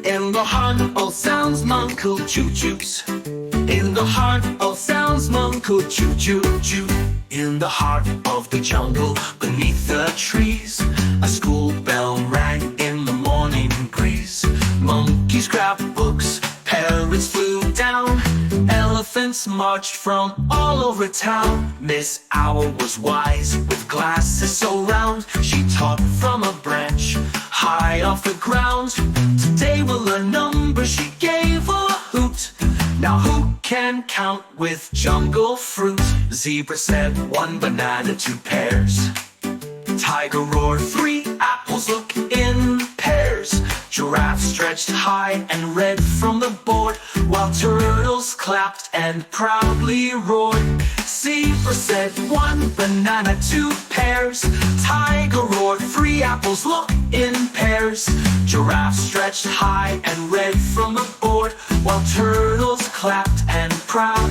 In the heart of sounds, uncle choo-choos. In the heart of sounds, uncle choo-choo-choo. In the heart of the jungle, beneath the trees, a school bell rang in the morning breeze. Monkeys grabbed books, parrots flew down, elephants marched from all over town. Miss Owl was wise, with glasses so round. She taught from a branch, high off the ground. Today we'll learn numbers, she gave a hoot. Now who can count with jungle fruit? Zebra said 1 banana, 2 pears. Tiger roared 3 apples, look in pairs. Giraffe stretched high and read from the board, while turtles clapped and proudly roared. Zebra said 1 banana, 2 pears. Tiger roared 3 apples, look in pairs. Giraffe stretched high and read from the board, while turtles clapped and proudly